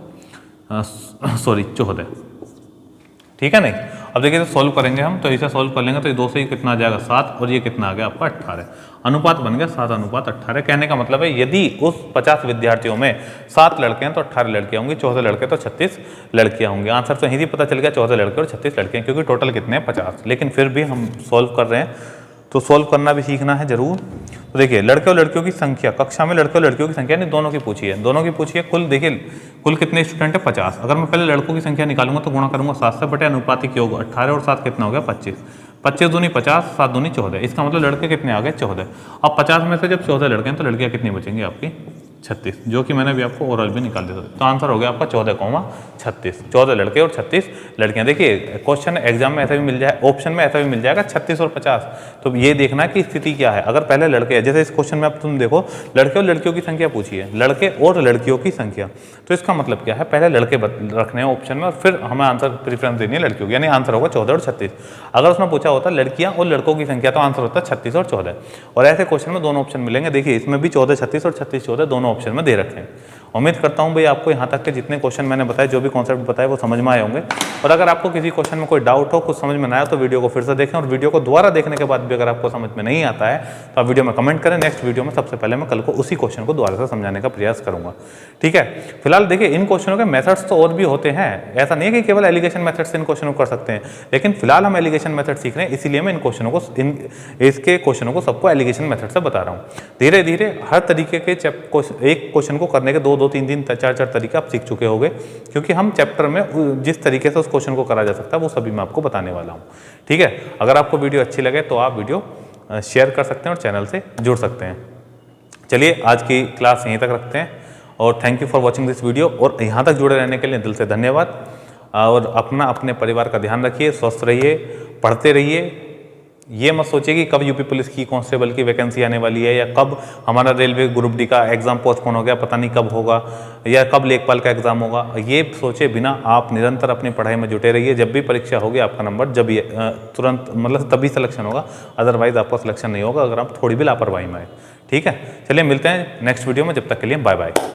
ठीक है नहीं। अब देखिए सोल्व करेंगे हम, तो इसे सोल्व कर लेंगे तो ये 2 से कितना आ जाएगा? 7 और ये कितना आ गया आपका? 18। अनुपात बन गया 7:18। कहने का मतलब है यदि उस 50 विद्यार्थियों में 7 लड़के हैं तो 18 लड़कियां होंगी, 14 लड़के तो 36 लड़कियां होंगी। आंसर तो यही पता चल गया, 14 लड़के और 36 लड़कियां, क्योंकि टोटल कितने हैं? 50। लेकिन फिर भी हम सोल्व कर रहे हैं तो सोल्व करना भी सीखना है जरूर। तो देखिए लड़के और लड़कियों की संख्या, कक्षा में लड़के और लड़कियों की संख्या नहीं, दोनों की पूछी है। कुल देखिए कुल कितने स्टूडेंट है? 50। अगर मैं पहले लड़कों की संख्या निकालूंगा तो गुणा करूंगा 7 से, बटे अनुपातिक योग 18 और 7 कितना हो गया? 25। 25 दूनी 50, 7 दूनी 14। इसका मतलब लड़के कितने आ गए? 14। अब 50 में से जब 14 लड़के हैं तो लड़कियां कितनी बचेंगी आपकी? 36, जो कि मैंने अभी आपको ओरल भी निकाल दिया था। तो आंसर हो गया आपका 14,36। 14 लड़के और 36 लड़कियां। देखिए क्वेश्चन एग्जाम में ऐसा भी मिल जाए, ऑप्शन में ऐसा भी मिल जाएगा 36 और 50। तो ये देखना कि स्थिति क्या है। अगर पहले लड़के हैं, जैसे इस क्वेश्चन में अब तुम देखो लड़के और लड़कियों की संख्या पूछी है, लड़के और लड़कियों की संख्या, तो इसका मतलब क्या है? पहले लड़के रखने हैं ऑप्शन में और फिर हमें आंसर प्रेफरेंस देनी है लड़कियों की, यानी आंसर होगा 14 और 36। अगर उसमें पूछा होता लड़कियां और लड़कों की संख्या तो आंसर होता 36 और 14। और ऐसे क्वेश्चन में दोनों ऑप्शन मिलेंगे। देखिए इसमें भी 14 36 और 36 14 दोनों ऑप्शन में दे रखे हैं। उम्मीद करता हूँ भाई आपको यहाँ तक के जितने क्वेश्चन मैंने बताए, जो भी कॉन्सेप्ट बताए वो समझ में आए होंगे। और अगर आपको किसी क्वेश्चन में कोई डाउट हो, कुछ समझ में ना आया तो वीडियो को फिर से देखें, और वीडियो को दोबारा देखने के बाद भी अगर आपको समझ में नहीं आता है तो आप वीडियो में कमेंट करें। नेक्स्ट वीडियो में सबसे पहले मैं कल को उसी क्वेश्चन को दोबारा से समझाने का प्रयास करूंगा, ठीक है। फिलहाल देखिए इन क्वेश्चनों के मेथड्स तो और भी होते हैं, ऐसा नहीं है कि केवल एलिगेशन मेथड से इन क्वेश्चनों को कर सकते हैं, लेकिन फिलहाल हम एलिगेशन मेथड सीख रहे हैं, इसीलिए मैं इन क्वेश्चनों को इसके क्वेश्चनों को सबको एलिगेशन मेथड से बता रहा हूँ। धीरे धीरे हर तरीके के एक क्वेश्चन को करने के 2-2, 3-3, 4-4 तरीके आप सीख चुके होंगे, क्योंकि हम चैप्टर में जिस तरीके से उस क्वेश्चन को करा जा सकता है वो सभी मैं आपको बताने वाला हूँ, ठीक है। अगर आपको वीडियो अच्छी लगे तो आप वीडियो शेयर कर सकते हैं और चैनल से जुड़ सकते हैं। चलिए आज की क्लास यहीं तक रखते हैं और thank you for watching this video. और यहाँ तक जुड़े रहने के लिए दिल से धन्यवाद। और अपने परिवार का ध्यान रखिए, स्वस्थ रहिए, पढ़ते रहिए। ये मत सोचिए कि कब यूपी पुलिस की कांस्टेबल की वैकेंसी आने वाली है, या कब हमारा रेलवे ग्रुप डी का एग्जाम पोस्टपोन हो गया, पता नहीं कब होगा, या कब लेखपाल का एग्जाम होगा। ये सोचे बिना आप निरंतर अपनी पढ़ाई में जुटे रहिए। जब भी परीक्षा होगी आपका नंबर जब तुरंत मतलब तभी सिलेक्शन होगा, अदरवाइज आपका सिलेक्शन नहीं होगा अगर आप थोड़ी भी लापरवाही में आए, ठीक है। चलिए मिलते हैं नेक्स्ट वीडियो में, जब तक के लिए बाय बाय।